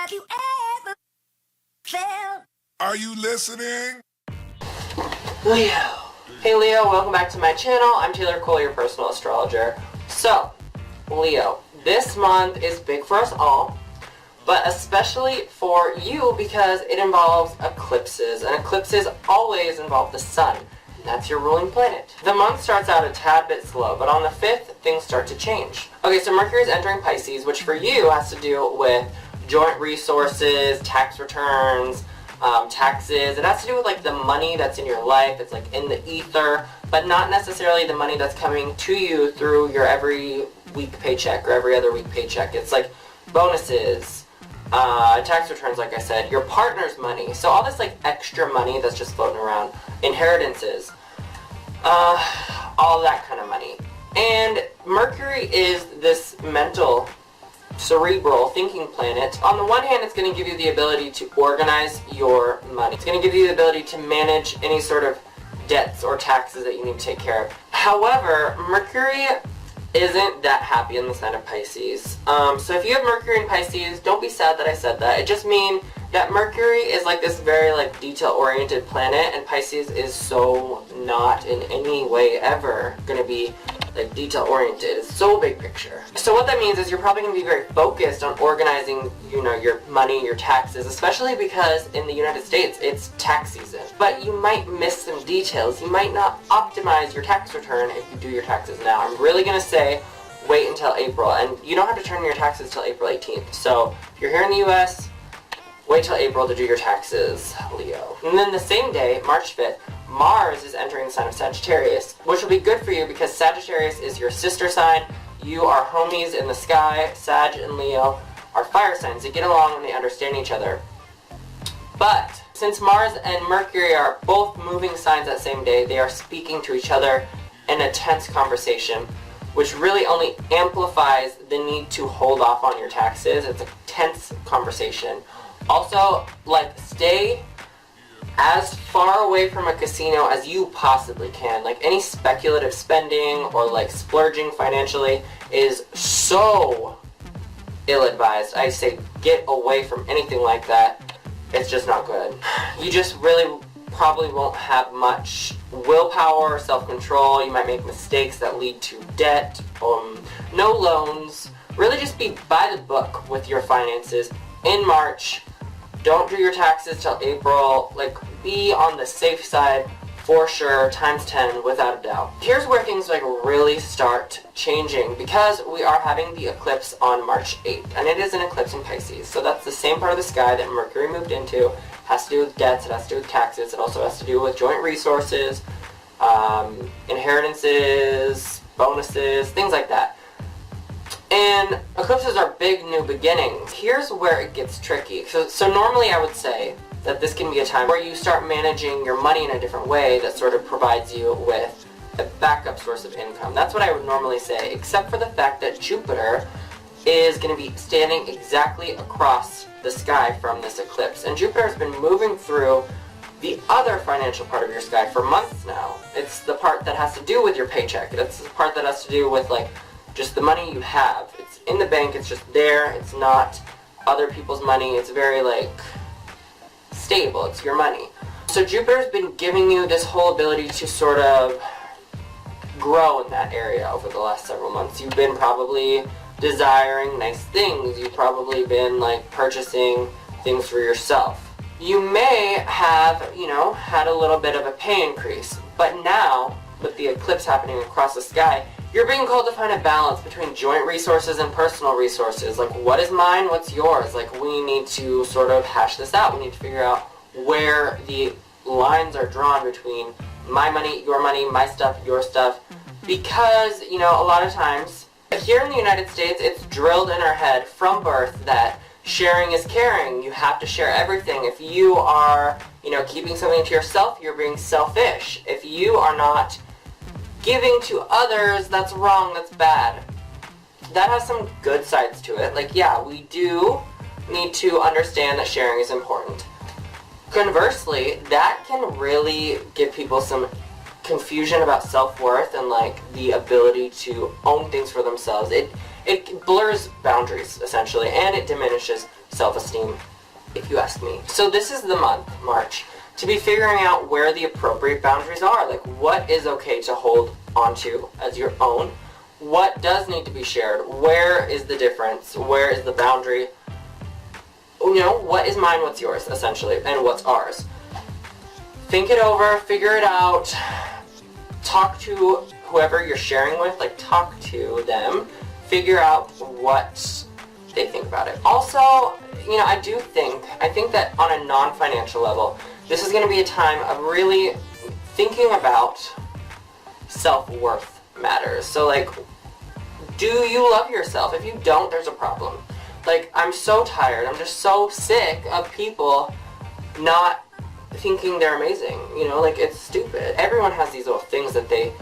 Have you ever felt? Are you listening? Leo. Hey Leo, welcome back to my channel. I'm Taylor Cole, your personal astrologer. So, Leo, this month is big for us all, but especially for you because it involves eclipses, and eclipses always involve the sun. That's your ruling planet. The month starts out a tad bit slow, but on the 5th, things start to change. Okay, so Mercury is entering Pisces, which for you has to do with joint resources, tax returns, taxes. It has to do with like the money that's in your life. It's like in the ether, but not necessarily the money that's coming to you through your every week paycheck or every other week paycheck. It's like bonuses, tax returns, like I said, your partner's money. So all this like extra money that's just floating around, inheritances, all that kind of money. And Mercury is this mental, cerebral thinking planet. On the one hand, it's going to give you the ability to organize your money. It's going to give you the ability to manage any sort of debts or taxes that you need to take care of. However, Mercury isn't that happy in the sign of Pisces. So if you have Mercury in Pisces, don't be sad that I said that. It just means that Mercury is like this very like detail-oriented planet, and Pisces is so not in any way ever going to be like detail-oriented. It's so big picture. So what that means is you're probably going to be very focused on organizing, you know, your money, your taxes, especially because in the United States it's tax season. But you might miss some details. You might not optimize your tax return if you do your taxes now. I'm really going to say wait until April, and you don't have to turn in your taxes till April 18th. So if you're here in the US, wait till April to do your taxes, Leo. And then the same day, March 5th, Mars is entering the sign of Sagittarius, which will be good for you because Sagittarius is your sister sign. You are homies in the sky. Sag and Leo are fire signs. They get along and they understand each other. But since Mars and Mercury are both moving signs that same day, they are speaking to each other in a tense conversation, which really only amplifies the need to hold off on your taxes. It's a tense conversation. Also, like, stay as far away from a casino as you possibly can. Like, any speculative spending or like splurging financially is so ill-advised. I say get away from anything like that. It's just not good. You just really probably won't have much willpower or self-control. You might make mistakes that lead to debt, no loans. Really just be by the book with your finances in March. Don't do your taxes till April. Like, be on the safe side for sure, times 10 without a doubt. Here's where things like really start changing because we are having the eclipse on March 8th, and it is an eclipse in Pisces. So that's the same part of the sky that Mercury moved into. It has to do with debts, it has to do with taxes, it also has to do with joint resources, inheritances, bonuses, things like that. And eclipses are big new beginnings. Here's where it gets tricky. So normally I would say that this can be a time where you start managing your money in a different way that sort of provides you with a backup source of income. That's what I would normally say, except for the fact that Jupiter is going to be standing exactly across the sky from this eclipse. And Jupiter has been moving through the other financial part of your sky for months now. It's the part that has to do with your paycheck. It's the part that has to do with like just the money you have. It's in the bank, it's just there, it's not other people's money, it's very like stable, it's your money. So Jupiter's been giving you this whole ability to sort of grow in that area over the last several months. You've been probably desiring nice things, you've probably been like purchasing things for yourself. You may have, you know, had a little bit of a pay increase, but now with the eclipse happening across the sky, you're being called to find a balance between joint resources and personal resources. Like, what is mine, what's yours? Like, we need to sort of hash this out. We need to figure out where the lines are drawn between my money, my stuff, your stuff. Because, you know, a lot of times, here in the United States, it's drilled in our head from birth that sharing is caring. You have to share everything. If you are, you know, keeping something to yourself, you're being selfish. If you are not giving to others, that's wrong, that's bad. That has some good sides to it. Like, yeah, we do need to understand that sharing is important. Conversely, that can really give people some confusion about self-worth and like the ability to own things for themselves. It blurs boundaries essentially, and it diminishes self-esteem, if you ask me. So this is the month, March, to be figuring out where the appropriate boundaries are. Like, what is okay to hold onto as your own? What does need to be shared? Where is the difference? Where is the boundary? You know, what is mine, what's yours, essentially, and what's ours? Think it over, figure it out, talk to whoever you're sharing with, like, talk to them, figure out what they think about it. Also, you know, I think that on a non-financial level, this is going to be a time of really thinking about self-worth matters. So, like, do you love yourself? If you don't, there's a problem. Like, I'm so tired, I'm just so sick of people not thinking they're amazing, you know, like, it's stupid. Everyone has these little things that they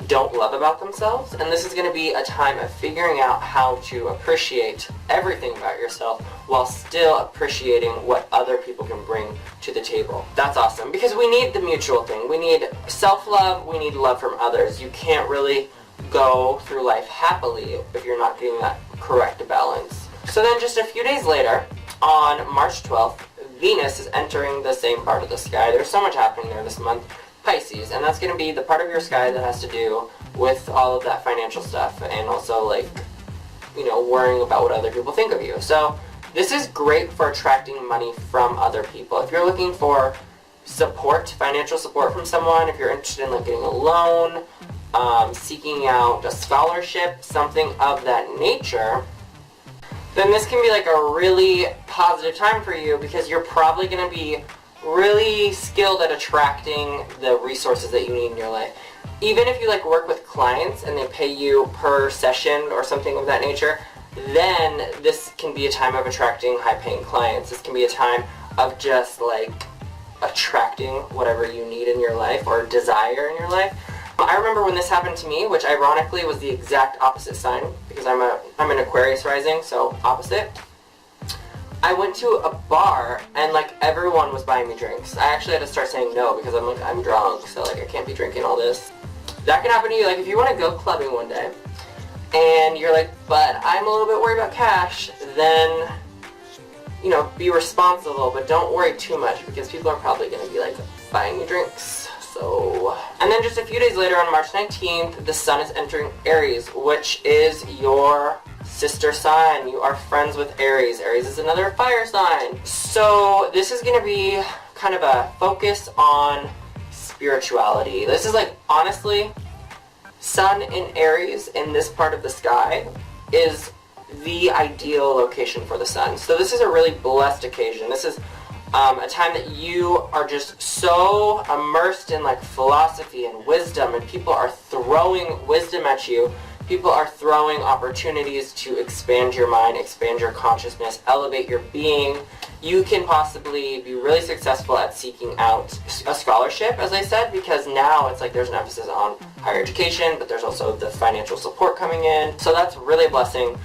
don't love about themselves, and this is going to be a time of figuring out how to appreciate everything about yourself while still appreciating what other people can bring to the table. That's awesome, because we need the mutual thing. We need self-love, we need love from others. You can't really go through life happily if you're not getting that correct balance. So then just a few days later, on March 12th, Venus is entering the same part of the sky. There's so much happening there this month. Pisces, and that's going to be the part of your sky that has to do with all of that financial stuff and also, like, you know, worrying about what other people think of you. So this is great for attracting money from other people. If you're looking for support, financial support from someone, if you're interested in, like, getting a loan, seeking out a scholarship, something of that nature, then this can be like a really positive time for you, because you're probably going to be really skilled at attracting the resources that you need in your life. Even if you, like, work with clients and they pay you per session or something of that nature, then this can be a time of attracting high-paying clients. This can be a time of just, like, attracting whatever you need in your life or desire in your life. I remember when this happened to me, which ironically was the exact opposite sign, because I'm an Aquarius rising, so opposite. I went to a bar and, like, everyone was buying me drinks. I actually had to start saying no because I'm like, I'm drunk, so, like, I can't be drinking all this. That can happen to you. Like, if you want to go clubbing one day and you're like, but I'm a little bit worried about cash, then, you know, be responsible, but don't worry too much because people are probably going to be, like, buying you drinks. So, and then just a few days later on March 19th, the sun is entering Aries, which is your sister sign. You are friends with Aries. Aries is another fire sign. So this is going to be kind of a focus on spirituality. This is, like, honestly, sun in Aries in this part of the sky is the ideal location for the sun. So this is a really blessed occasion. This is a time that you are just so immersed in, like, philosophy and wisdom, and people are throwing wisdom at you. People are throwing opportunities to expand your mind, expand your consciousness, elevate your being. You can possibly be really successful at seeking out a scholarship, as I said, because now it's like there's an emphasis on higher education, but there's also the financial support coming in. So that's really a blessing.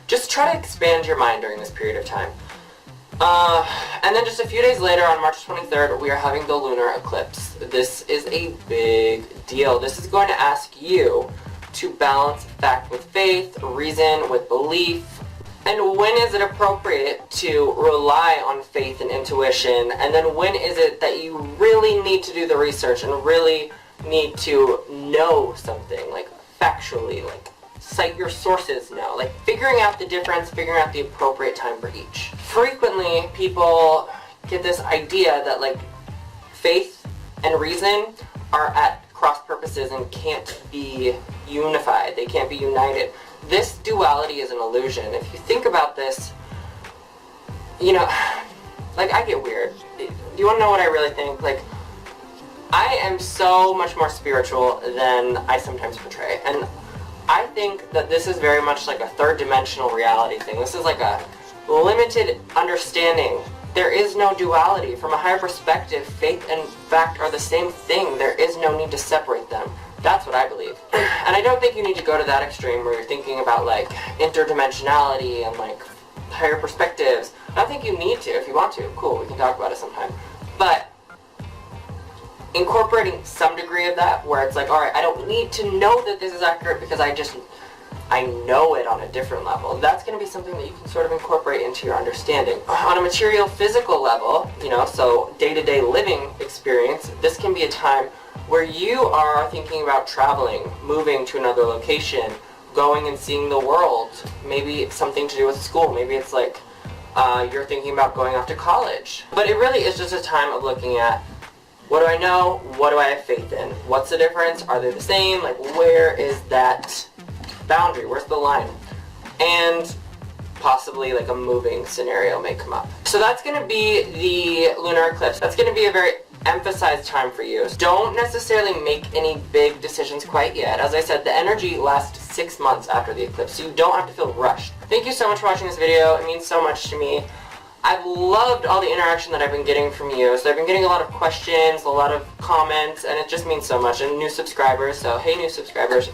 Just try to expand your mind during this period of time. And then just a few days later, on March 23rd, we are having the lunar eclipse. This is a big deal. This is going to ask you to balance fact with faith, reason with belief, and when is it appropriate to rely on faith and intuition, and then when is it that you really need to do the research and really need to know something, like, factually, like, cite your sources now, like, figuring out the difference, figuring out the appropriate time for each. Frequently, people get this idea that, like, faith and reason are at cross purposes and can't be unified. They can't be united. This duality is an illusion. If you think about this, you know, like, I get weird. Do you want to know what I really think? Like, I am so much more spiritual than I sometimes portray, and I think that this is very much like a third-dimensional reality thing. This is like a limited understanding. There is no duality. From a higher perspective, faith and fact are the same thing. There is no need to separate them. That's what I believe. And I don't think you need to go to that extreme where you're thinking about, like, interdimensionality and, like, higher perspectives. I don't think you need to. If you want to, cool, we can talk about it sometime. But incorporating some degree of that where it's like, alright, I don't need to know that this is accurate because I just I know it on a different level. That's going to be something that you can sort of incorporate into your understanding. On a material, physical level, so day-to-day living experience, this can be a time where you are thinking about traveling, moving to another location, going and seeing the world. Maybe it's something to do with school. Maybe it's like you're thinking about going off to college. But it really is just a time of looking at, what do I know? What do I have faith in? What's the difference? Are they the same? Like, where is that boundary? Where's the line? And possibly like a moving scenario may come up. So that's going to be the lunar eclipse. That's going to be a very emphasized time for you. Don't necessarily make any big decisions quite yet. As I said, the energy lasts 6 months after the eclipse, so you don't have to feel rushed. Thank you so much for watching this video. It means so much to me. I've loved all the interaction that I've been getting from you. So I've been getting a lot of questions, a lot of comments, and it just means so much. And new subscribers, so hey new subscribers.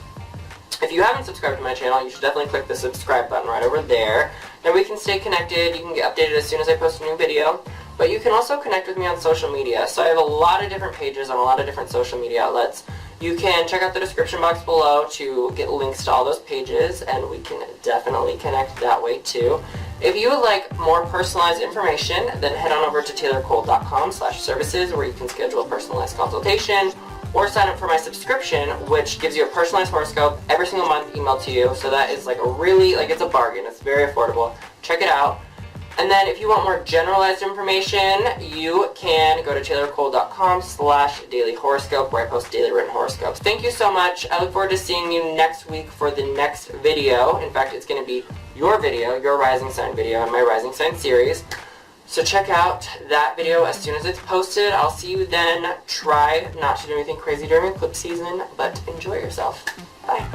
If you haven't subscribed to my channel, you should definitely click the subscribe button right over there. Now we can stay connected. You can get updated as soon as I post a new video. But you can also connect with me on social media. So I have a lot of different pages on a lot of different social media outlets. You can check out the description box below to get links to all those pages, and we can definitely connect that way too. If you would like more personalized information, then head on over to taylorcole.com/services, where you can schedule a personalized consultation or sign up for my subscription, which gives you a personalized horoscope every single month emailed to you. So that is like it's a bargain. It's very affordable. Check it out. And then if you want more generalized information, you can go to taylorcole.com/daily horoscope, where I post daily written horoscopes. Thank you so much. I look forward to seeing you next week for the next video. In fact, it's going to be your video, your rising sign video, in my rising sign series. So check out that video as soon as it's posted. I'll see you then. Try not to do anything crazy during eclipse season, but enjoy yourself. Bye.